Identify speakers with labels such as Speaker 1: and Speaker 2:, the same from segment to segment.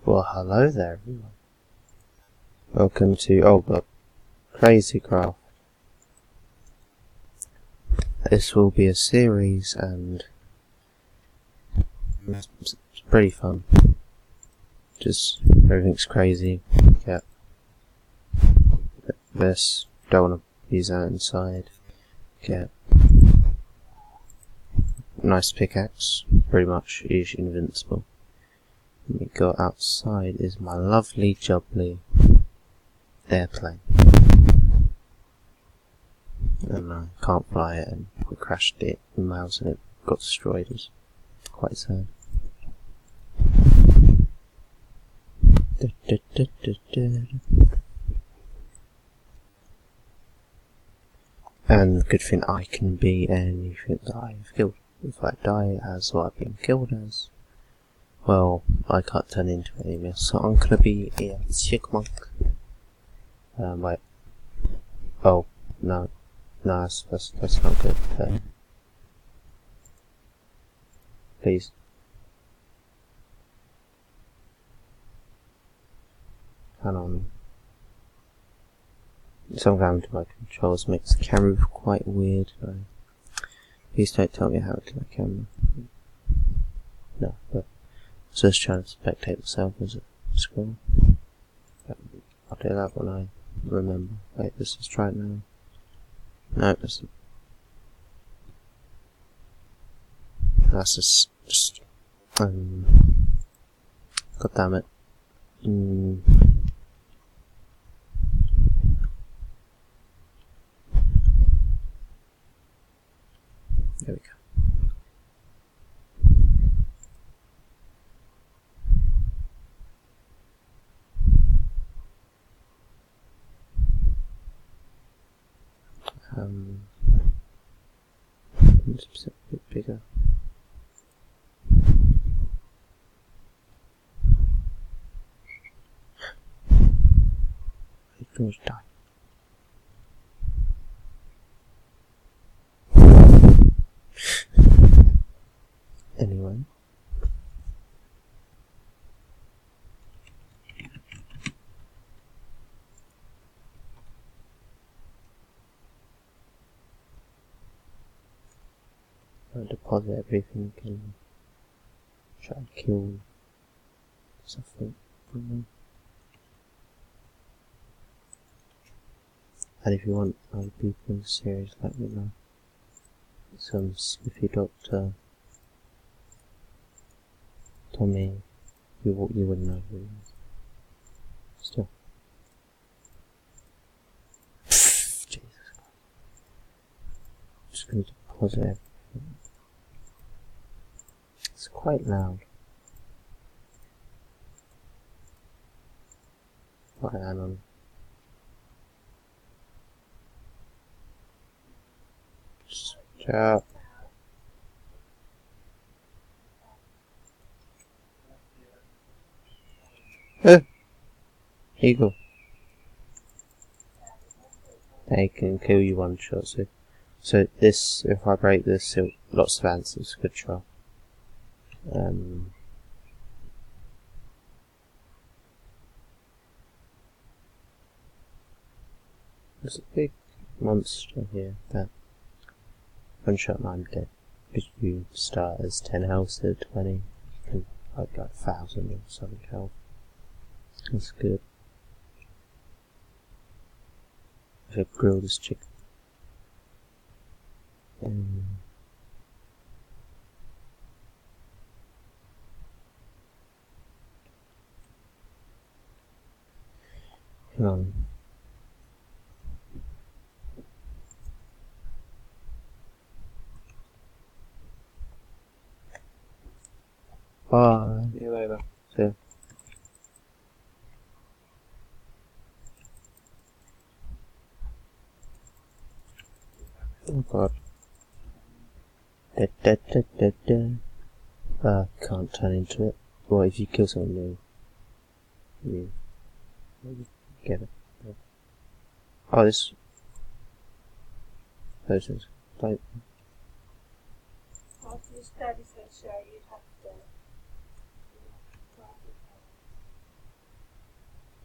Speaker 1: Well, hello there, everyone. Welcome to Crazy Craft. This will be a series, and it's pretty fun. Just everything's crazy. Yeah. This don't want to use that inside. Get nice pickaxe. Pretty much is invincible. Let me go outside. Is my lovely jubbly airplane. And I can't fly it, and I crashed it in miles and it got destroyed. It was quite sad. And the good thing, I can be anything that I've killed. If I die as what I've been killed as, well, I can't turn into anything else. So I'm gonna be a chipmunk. Wait. Oh, no. No, that's not good. Please. Hang on. Something happened to my controls, makes the camera quite weird. Please don't tell me how to do my camera. No, but I was just trying to spectate myself as a scroll. I'll do that when I remember. Wait, let's just try it now. No, that's just God damn it. There we go. It's a bit bigger. I pretty much die. Anyway. I'll deposit everything and try and kill something from them. And if you want other people in the series, let me know. Some spiffy doctor, Tommy, you wouldn't know who he is. Still. Jesus Christ. I'm just going to deposit everything. It's quite loud. Right, hang on. Shut up. Here you go. They can kill you one shot, so this, if I break this, lots of answers could try. There's a big monster here that one shot and I'm dead. Because you start as 10 health to 20, you can like 1,000 or something health. That's good. I should grill this chicken. Hang on. Bye.
Speaker 2: See you later.
Speaker 1: See ya. Oh god. Can't turn into it. Well, if you kill something new, you get it. Oh, this potions. Don't.
Speaker 3: After you study so sure you'd have to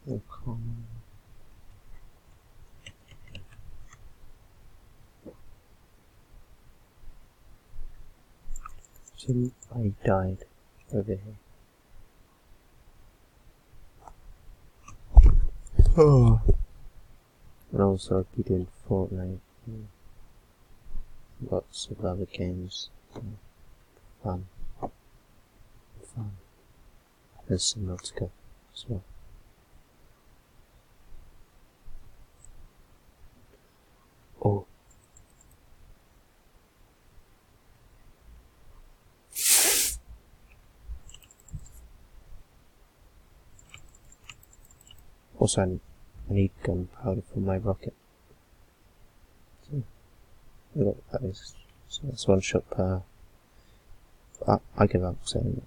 Speaker 1: Oh, come on. See, I died over here. Oh. And also I'll be doing Fortnite. Lots of other games. Fun. Fun. There's some more to go as well. Oh. Also, I need gunpowder for my rocket. So, look, that is, so that's one shot per. I give up saying it.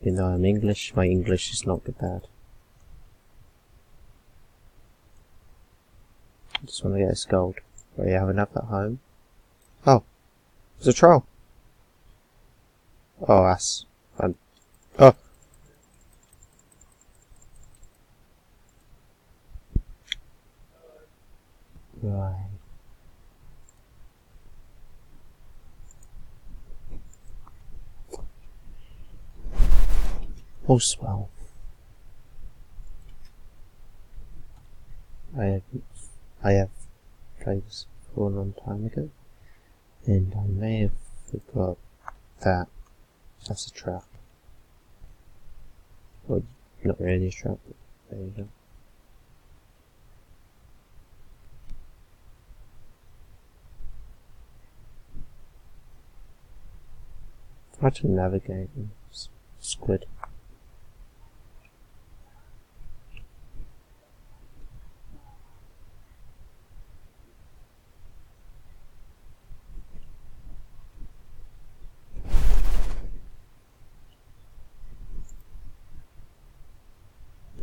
Speaker 1: Even though I'm English, my English is not good bad. I just want to get this gold. Right, you have enough at home? Oh, there's a troll. Oh, that's fun. Oh. Right. Oh, swell. I have played this for a long time ago, and I may have forgot that that's a trap. Well, not really a trap, but there you go. Try to navigate squid.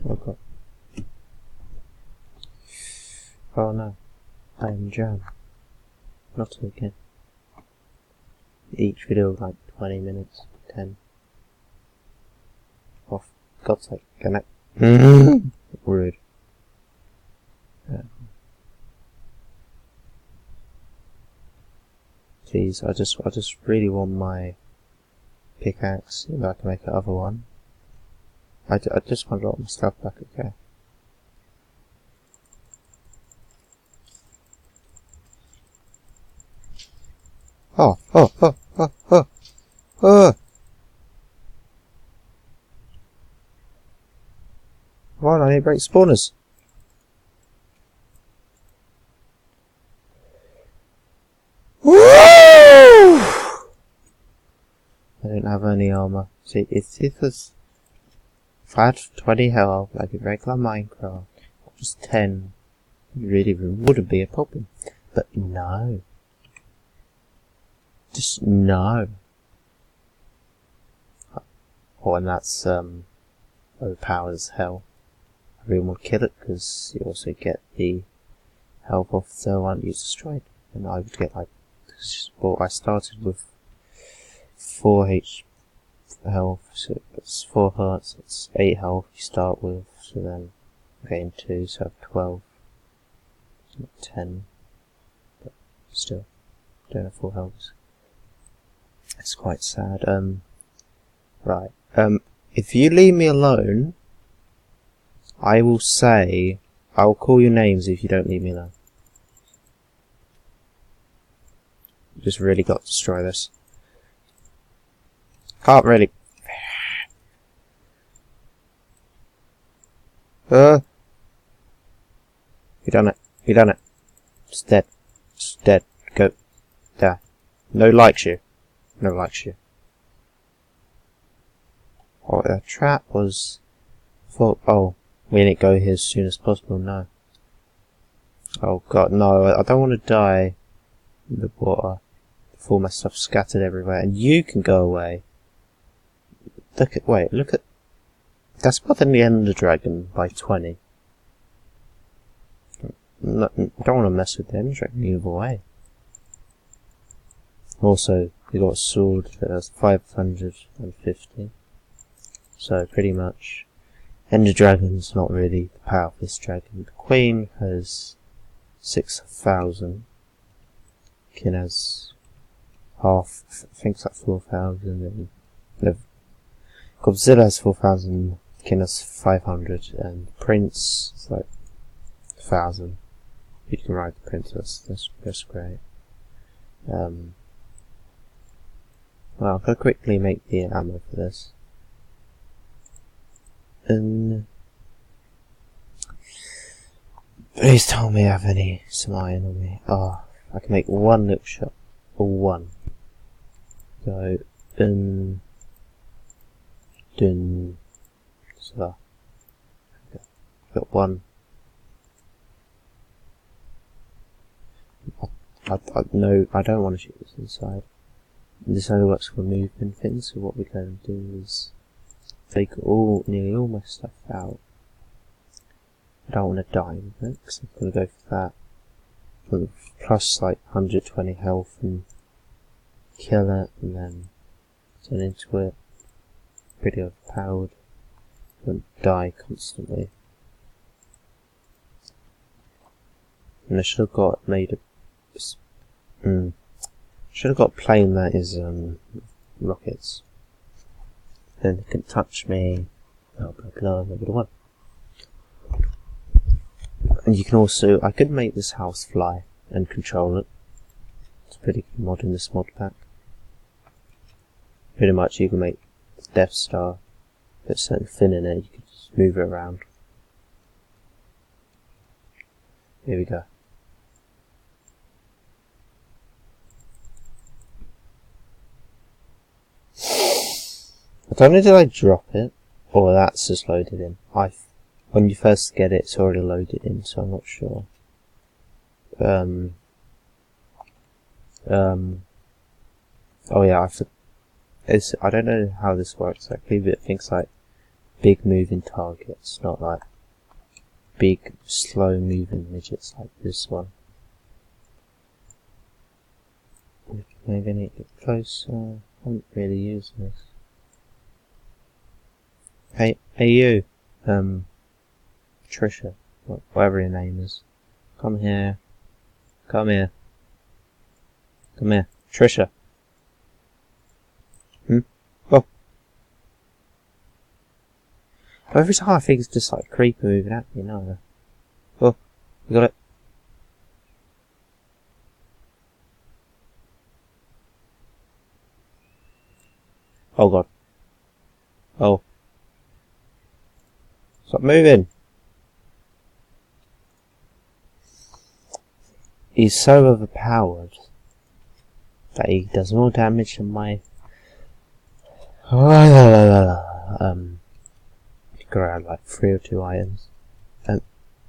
Speaker 1: Oh god. Oh no. I am Jam. Not again. Each video like 20 minutes, 10. Oh, for God's sake, can I? Rude. Jeez, I just really want my pickaxe, if I can make another one. I just want a lot of my stuff back, okay. Oh. Right, I need to break spawners. Woo! I don't have any armor. See, if I had 20 health, like a regular Minecraft, just 10, it really wouldn't be a problem. But no. Just no. Oh, and that's, overpowered as hell. I really want to kill it, because you also get the health off the one you destroyed. And I would get like, well, I started with 4 health, so it's 4 hearts, it's 8 health you start with, so then gain 2, so I have 12. It's not 10, but still, don't have 4 health. It's quite sad. Right. If you leave me alone, I will call your names if you don't leave me alone. You just really got to destroy this. Can't really. You done it. You done it. It's dead. It's dead. Go. There. No likes you. No likes you. Oh, the trap was. Oh, we need to go here as soon as possible. No. Oh god, no. I don't want to die in the water before my stuff's scattered everywhere. And you can go away. Look at. That's better than the Ender Dragon by 20. No, don't want to mess with the Ender Dragon either way. Also, we got a sword that has 550. So pretty much Ender Dragon's not really the power of this dragon. The Queen has 6,000. King has half, I think it's like 4,000, and Godzilla has 4,000, King has 500, and Prince is like 1,000. You can ride the Princess, that's great. Well, I'm gonna quickly make the ammo for this. And please tell me I have some iron on me. Oh, I can make one little shot. Or one. Go dun so got one. No, I don't want to shoot this inside. This only works for movement things, so what we're going to do is take nearly all my stuff out. I don't want to die with it, because I'm going to go for that. For plus like 120 health and kill it, and then turn into it. Pretty overpowered. Don't die constantly. And I should have got made a should have got a plane that is rockets. Then it can touch me. Blah blah blah blah blah. And you can also, I could make this house fly and control it. It's a pretty good mod in this mod pack. Pretty much you can make Death Star, put something thin in it, you can just move it around. Here we go. I don't know, did I drop it? Or that's just loaded in. When you first get it, it's already loaded in, so I'm not sure. Oh yeah, I don't know how this works exactly, but it thinks like big moving targets, not like big slow moving midgets like this one. Maybe I need to get closer. I haven't really used this. Hey you, Trisha, whatever your name is, come here, Trisha. Oh. Every time I think it's just like a creeper moving at me, no. Oh, we got it. Oh god. Oh. Stop moving. He's so overpowered that he does more damage than my grab like 3 or 2 items.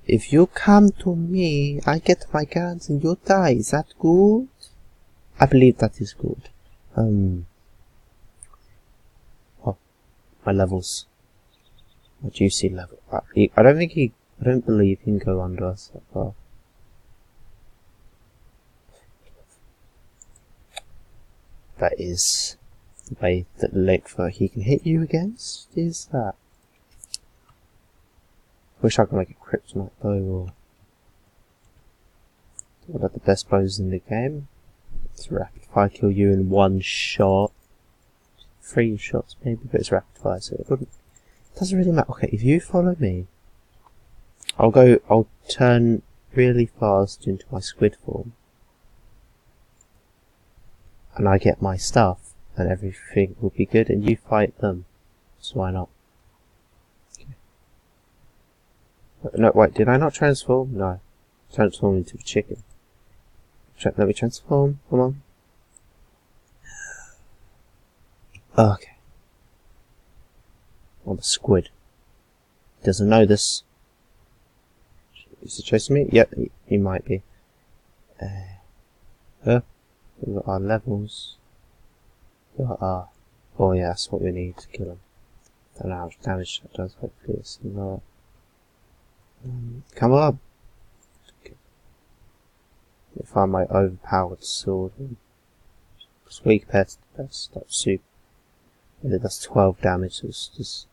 Speaker 1: If you come to me, I get my guns and you die. Is that good? I believe that is good. Oh, my levels. My juicy level. I don't believe he can go under us that far. That is the way that the length that he can hit you against is that. Wish I could make a kryptonite bow or one of the best bows in the game. It's rapid fire, kill you in 1 shot. 3 shots maybe, but it's rapid fire, so it doesn't really matter. Okay, if you follow me, I'll turn really fast into my squid form. And I get my stuff, and everything will be good, and you fight them. So why not? Okay. No, wait, did I not transform? No. Transform into a chicken. Let me transform, come on. Okay. I'm a squid. He doesn't know this. Is he chasing me? Yep, he might be. We've got our levels. We've got our... Oh yeah, that's what we need to kill him. I don't know how much damage that does, hopefully it's not. Come on! Okay. If I my overpowered sword. It's weak compared to the best, that's super. And it does 12 damage, so it's just